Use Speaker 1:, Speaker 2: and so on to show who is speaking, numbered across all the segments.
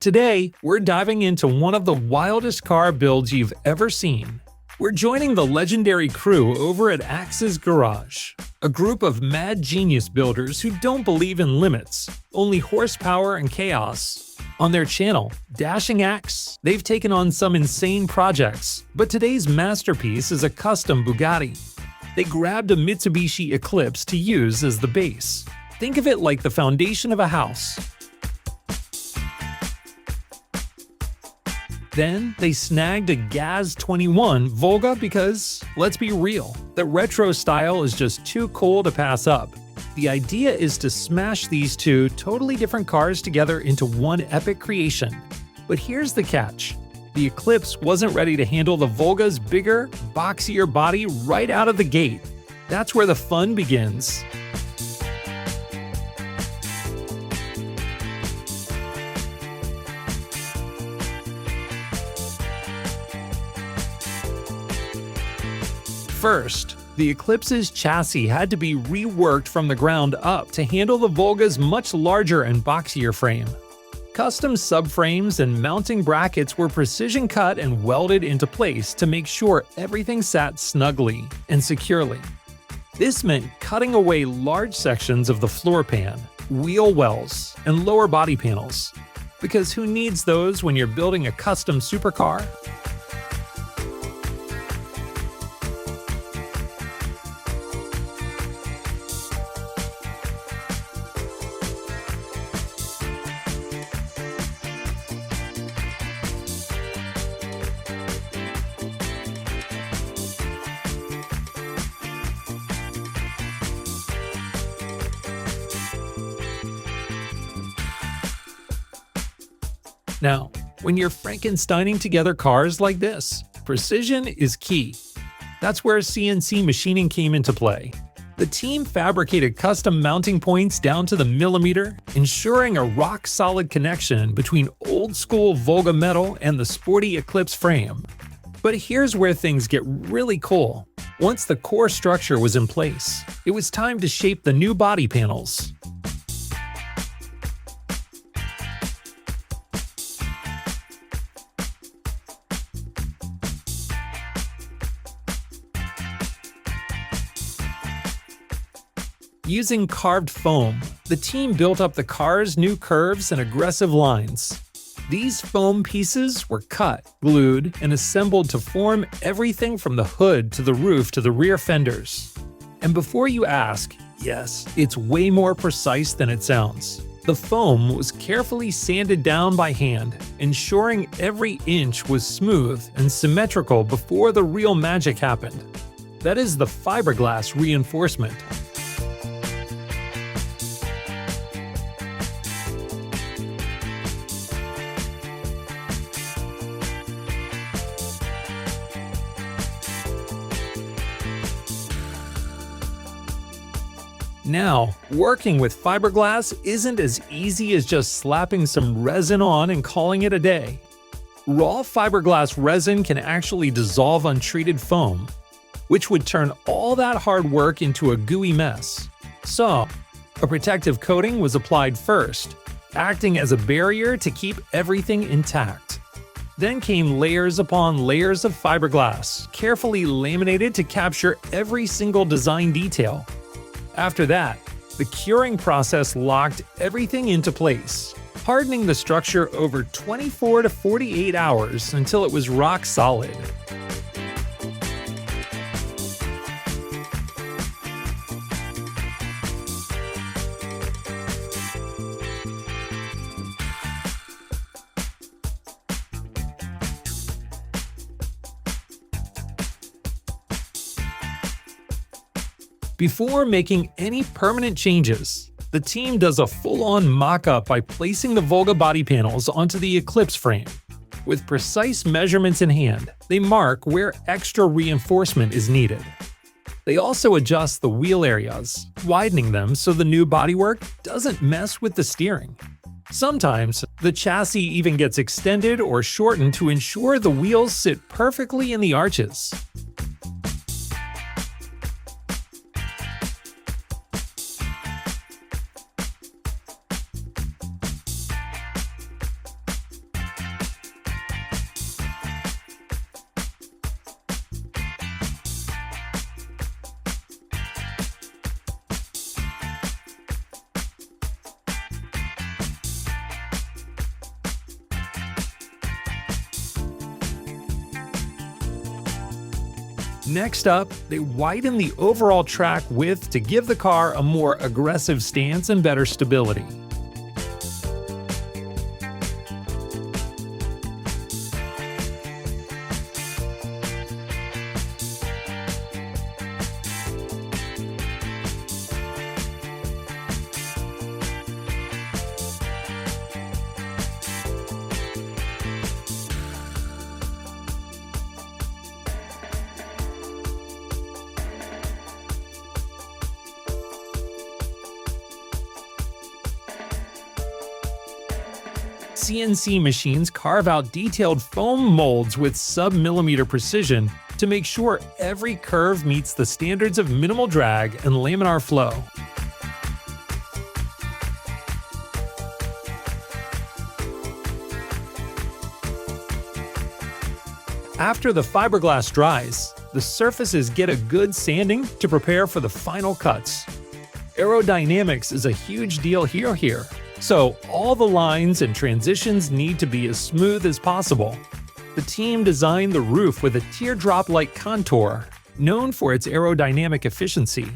Speaker 1: Today, we're diving into one of the wildest car builds you've ever seen. We're joining the legendary crew over at Axe's Garage, a group of mad genius builders who don't believe in limits, only horsepower and chaos. On their channel, Dashing Axe, they've taken on some insane projects, but today's masterpiece is a custom Bugatti. They grabbed a Mitsubishi Eclipse to use as the base. Think of it like the foundation of a house. Then, they snagged a GAZ-21 Volga because, let's be real, the retro style is just too cool to pass up. The idea is to smash these two totally different cars together into one epic creation. But here's the catch. The Eclipse wasn't ready to handle the Volga's bigger, boxier body right out of the gate. That's where the fun begins. First, the Eclipse's chassis had to be reworked from the ground up to handle the Volga's much larger and boxier frame. Custom subframes and mounting brackets were precision cut and welded into place to make sure everything sat snugly and securely. This meant cutting away large sections of the floor pan, wheel wells, and lower body panels. Because who needs those when you're building a custom supercar? Now, when you're Frankensteining together cars like this, precision is key. That's where CNC machining came into play. The team fabricated custom mounting points down to the millimeter, ensuring a rock-solid connection between old-school Volga metal and the sporty Eclipse frame. But here's where things get really cool. Once the core structure was in place, it was time to shape the new body panels. Using carved foam, the team built up the car's new curves and aggressive lines. These foam pieces were cut, glued, and assembled to form everything from the hood to the roof to the rear fenders. And before you ask, yes, it's way more precise than it sounds. The foam was carefully sanded down by hand, ensuring every inch was smooth and symmetrical before the real magic happened. That is the fiberglass reinforcement. Now, working with fiberglass isn't as easy as just slapping some resin on and calling it a day. Raw fiberglass resin can actually dissolve untreated foam, which would turn all that hard work into a gooey mess. So, a protective coating was applied first, acting as a barrier to keep everything intact. Then came layers upon layers of fiberglass, carefully laminated to capture every single design detail. After that, the curing process locked everything into place, hardening the structure over 24 to 48 hours until it was rock solid. Before making any permanent changes, the team does a full-on mock-up by placing the Volga body panels onto the Eclipse frame. With precise measurements in hand, they mark where extra reinforcement is needed. They also adjust the wheel areas, widening them so the new bodywork doesn't mess with the steering. Sometimes, the chassis even gets extended or shortened to ensure the wheels sit perfectly in the arches. Next up, they widen the overall track width to give the car a more aggressive stance and better stability. CNC machines carve out detailed foam molds with sub-millimeter precision to make sure every curve meets the standards of minimal drag and laminar flow. After the fiberglass dries, the surfaces get a good sanding to prepare for the final cuts. Aerodynamics is a huge deal here. So all the lines and transitions need to be as smooth as possible. The team designed the roof with a teardrop-like contour, known for its aerodynamic efficiency.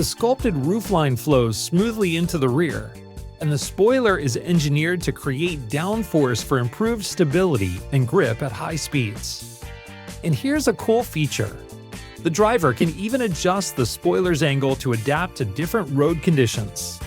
Speaker 1: The sculpted roofline flows smoothly into the rear, and the spoiler is engineered to create downforce for improved stability and grip at high speeds. And here's a cool feature. The driver can even adjust the spoiler's angle to adapt to different road conditions.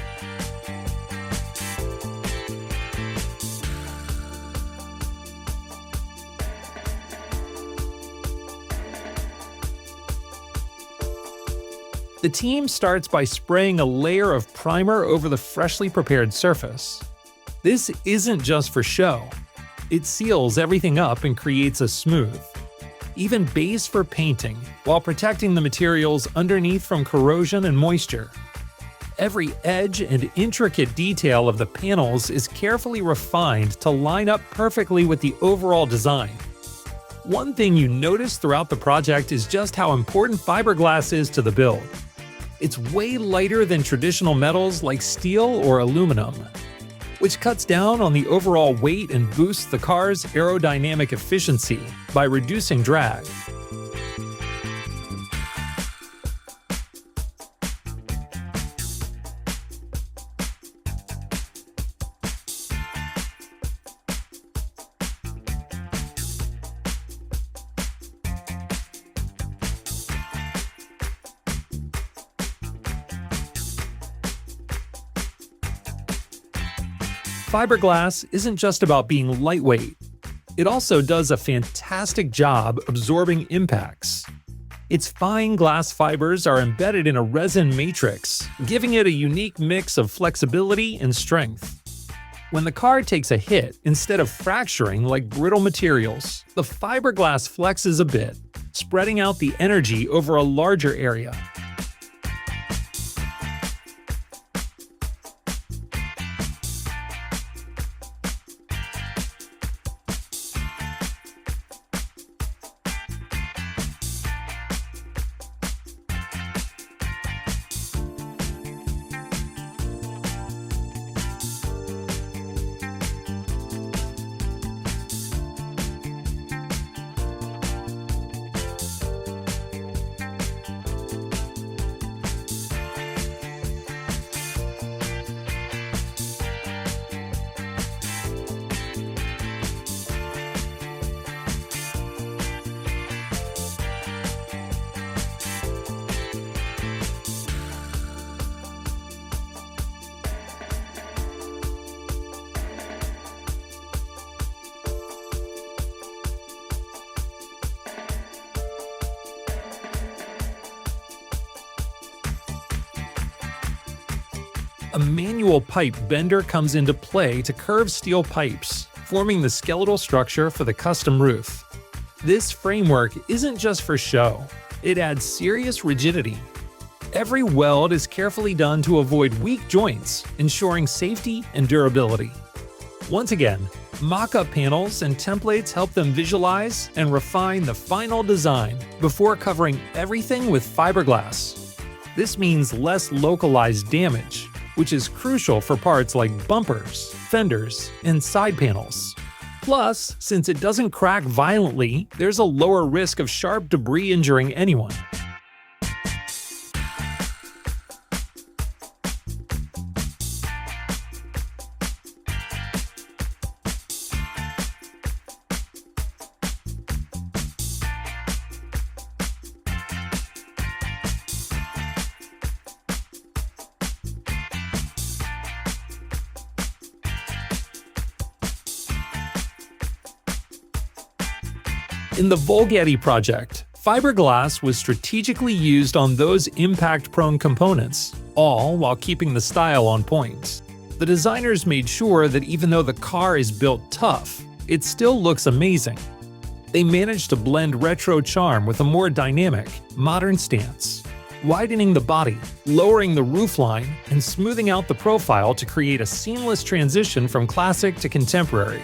Speaker 1: The team starts by spraying a layer of primer over the freshly prepared surface. This isn't just for show. It seals everything up and creates a smooth, even base for painting, while protecting the materials underneath from corrosion and moisture. Every edge and intricate detail of the panels is carefully refined to line up perfectly with the overall design. One thing you notice throughout the project is just how important fiberglass is to the build. It's way lighter than traditional metals like steel or aluminum, which cuts down on the overall weight and boosts the car's aerodynamic efficiency by reducing drag. Fiberglass isn't just about being lightweight. It also does a fantastic job absorbing impacts. Its fine glass fibers are embedded in a resin matrix, giving it a unique mix of flexibility and strength. When the car takes a hit, instead of fracturing like brittle materials, the fiberglass flexes a bit, spreading out the energy over a larger area. A manual pipe bender comes into play to curve steel pipes, forming the skeletal structure for the custom roof. This framework isn't just for show, it adds serious rigidity. Every weld is carefully done to avoid weak joints, ensuring safety and durability. Once again, mock-up panels and templates help them visualize and refine the final design before covering everything with fiberglass. This means less localized damage, which is crucial for parts like bumpers, fenders, and side panels. Plus, since it doesn't crack violently, there's a lower risk of sharp debris injuring anyone. In the Volgatti project, fiberglass was strategically used on those impact-prone components, all while keeping the style on point. The designers made sure that even though the car is built tough, it still looks amazing. They managed to blend retro charm with a more dynamic, modern stance, widening the body, lowering the roofline, and smoothing out the profile to create a seamless transition from classic to contemporary.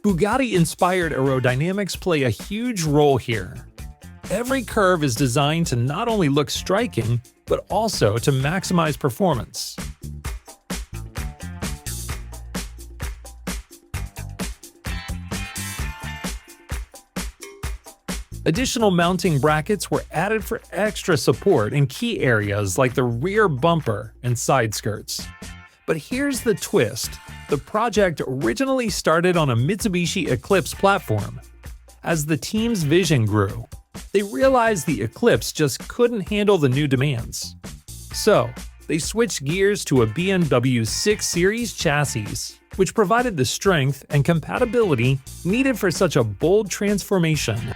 Speaker 1: Bugatti-inspired aerodynamics play a huge role here. Every curve is designed to not only look striking, but also to maximize performance. Additional mounting brackets were added for extra support in key areas like the rear bumper and side skirts. But here's the twist. The project originally started on a Mitsubishi Eclipse platform. As the team's vision grew, they realized the Eclipse just couldn't handle the new demands. So, they switched gears to a BMW 6 Series chassis, which provided the strength and compatibility needed for such a bold transformation.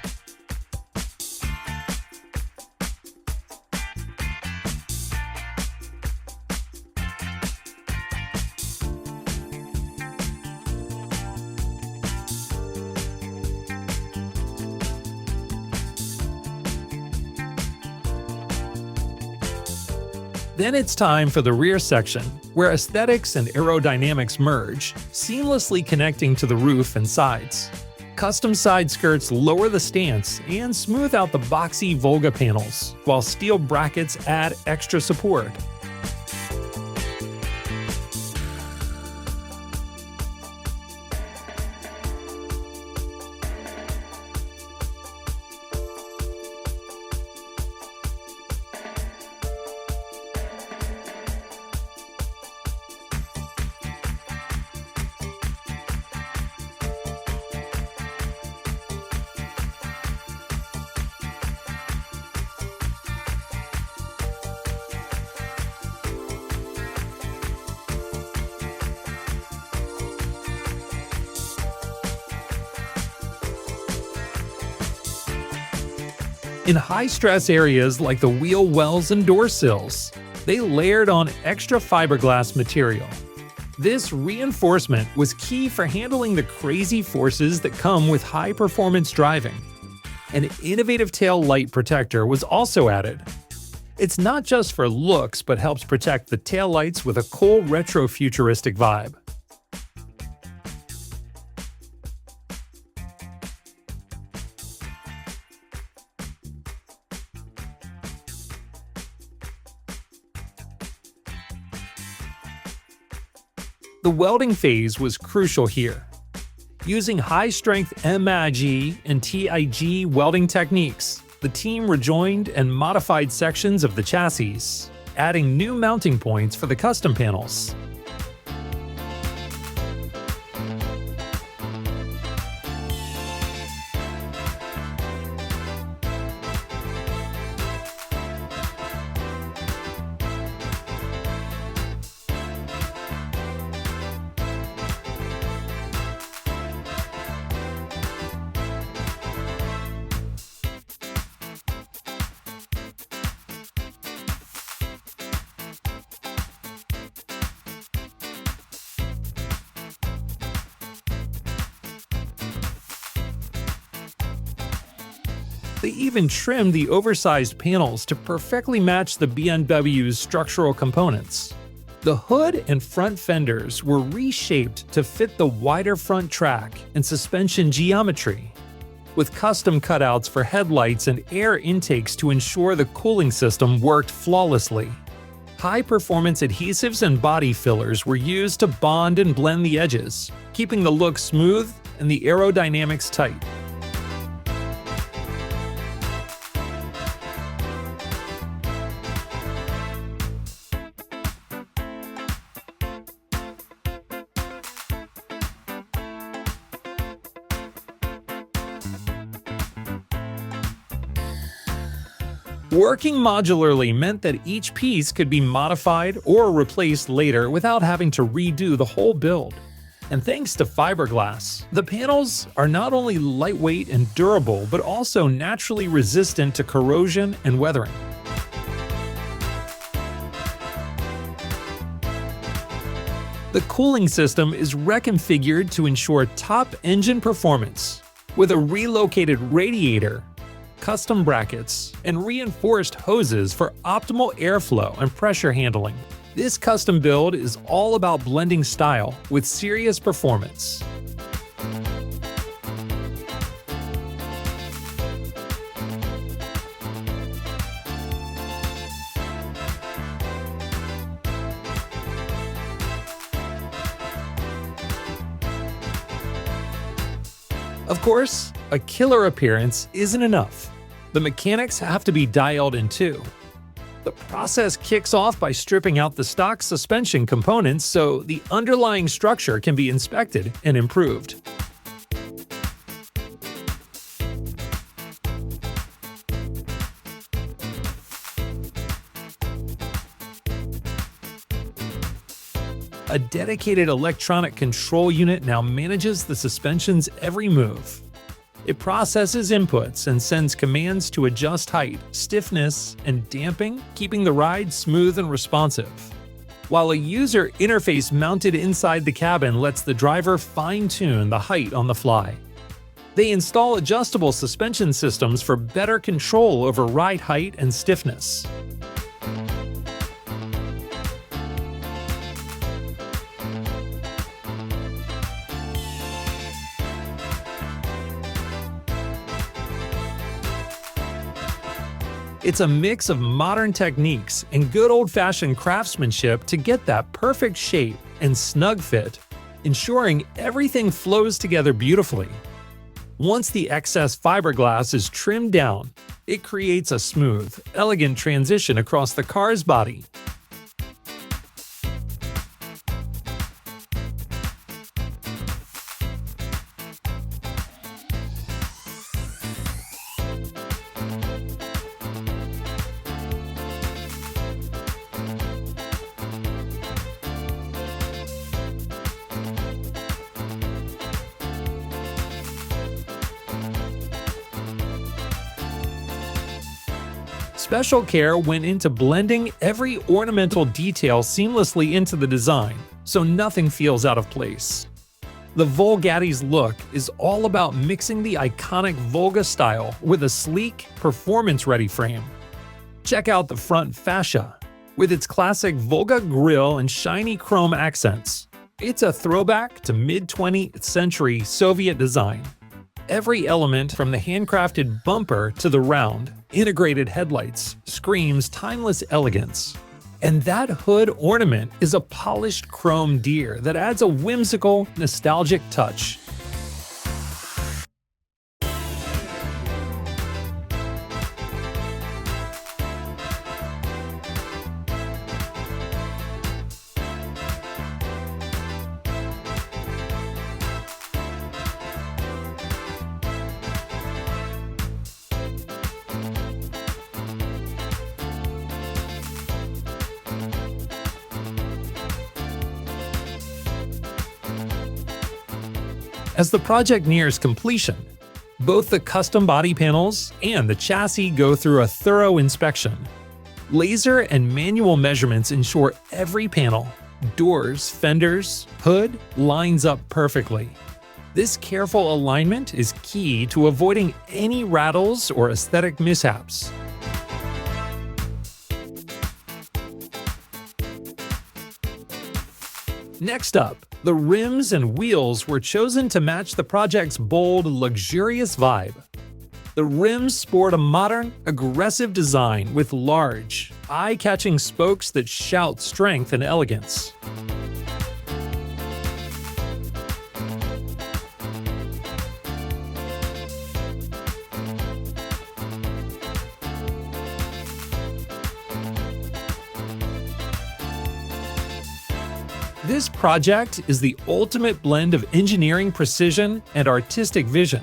Speaker 1: Then it's time for the rear section, where aesthetics and aerodynamics merge, seamlessly connecting to the roof and sides. Custom side skirts lower the stance and smooth out the boxy Volga panels, while steel brackets add extra support. In high-stress areas like the wheel wells and door sills, they layered on extra fiberglass material. This reinforcement was key for handling the crazy forces that come with high-performance driving. An innovative tail light protector was also added. It's not just for looks but helps protect the taillights with a cool retro-futuristic vibe. The welding phase was crucial here. Using high-strength MIG and TIG welding techniques, the team rejoined and modified sections of the chassis, adding new mounting points for the custom panels. They even trimmed the oversized panels to perfectly match the BMW's structural components. The hood and front fenders were reshaped to fit the wider front track and suspension geometry, with custom cutouts for headlights and air intakes to ensure the cooling system worked flawlessly. High-performance adhesives and body fillers were used to bond and blend the edges, keeping the look smooth and the aerodynamics tight. Working modularly meant that each piece could be modified or replaced later without having to redo the whole build. And thanks to fiberglass, the panels are not only lightweight and durable but also naturally resistant to corrosion and weathering. The cooling system is reconfigured to ensure top engine performance, with a relocated radiator, custom brackets, and reinforced hoses for optimal airflow and pressure handling. This custom build is all about blending style with serious performance. Of course, a killer appearance isn't enough. The mechanics have to be dialed in too. The process kicks off by stripping out the stock suspension components so the underlying structure can be inspected and improved. A dedicated electronic control unit now manages the suspension's every move. It processes inputs and sends commands to adjust height, stiffness, and damping, keeping the ride smooth and responsive. While a user interface mounted inside the cabin lets the driver fine-tune the height on the fly. They install adjustable suspension systems for better control over ride height and stiffness. It's a mix of modern techniques and good old-fashioned craftsmanship to get that perfect shape and snug fit, ensuring everything flows together beautifully. Once the excess fiberglass is trimmed down, it creates a smooth, elegant transition across the car's body. Special care went into blending every ornamental detail seamlessly into the design, so nothing feels out of place. The Volgatti's look is all about mixing the iconic Volga style with a sleek, performance-ready frame. Check out the front fascia. With its classic Volga grille and shiny chrome accents, it's a throwback to mid-20th century Soviet design. Every element from the handcrafted bumper to the round, integrated headlights screams timeless elegance. And that hood ornament is a polished chrome deer that adds a whimsical, nostalgic touch. As the project nears completion, both the custom body panels and the chassis go through a thorough inspection. Laser and manual measurements ensure every panel, doors, fenders, hood lines up perfectly. This careful alignment is key to avoiding any rattles or aesthetic mishaps. Next up, the rims and wheels were chosen to match the project's bold, luxurious vibe. The rims sport a modern, aggressive design with large, eye-catching spokes that shout strength and elegance. This project is the ultimate blend of engineering precision and artistic vision.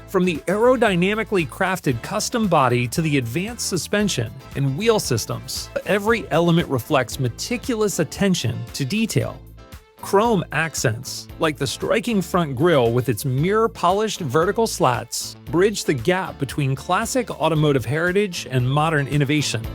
Speaker 1: From the aerodynamically crafted custom body to the advanced suspension and wheel systems, every element reflects meticulous attention to detail. Chrome accents, like the striking front grille with its mirror-polished vertical slats, bridge the gap between classic automotive heritage and modern innovation.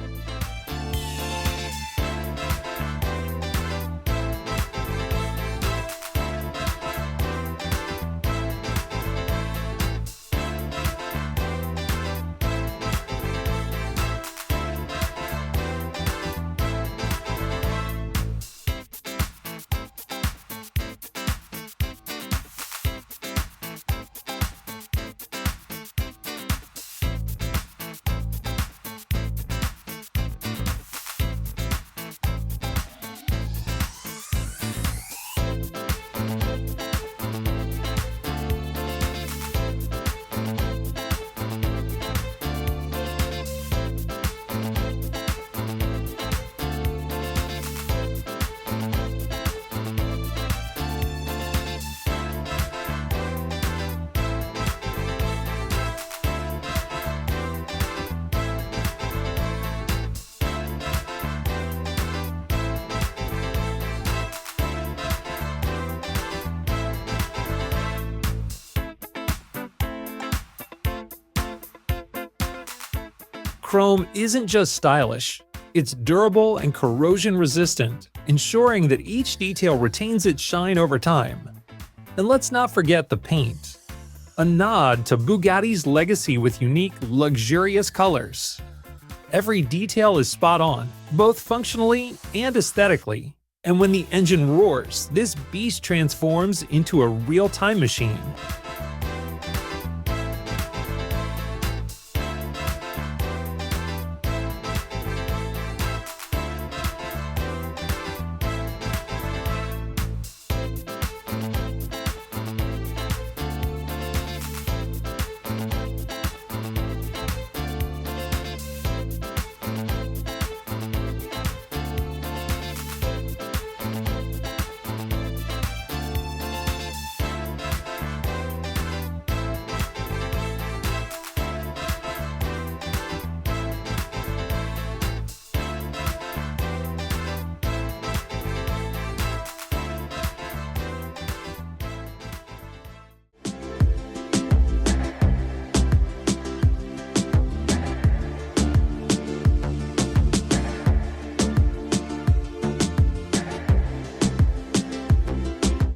Speaker 1: Chrome isn't just stylish, it's durable and corrosion resistant, ensuring that each detail retains its shine over time. And let's not forget the paint. A nod to Bugatti's legacy with unique, luxurious colors. Every detail is spot on, both functionally and aesthetically. And when the engine roars, this beast transforms into a real-time machine.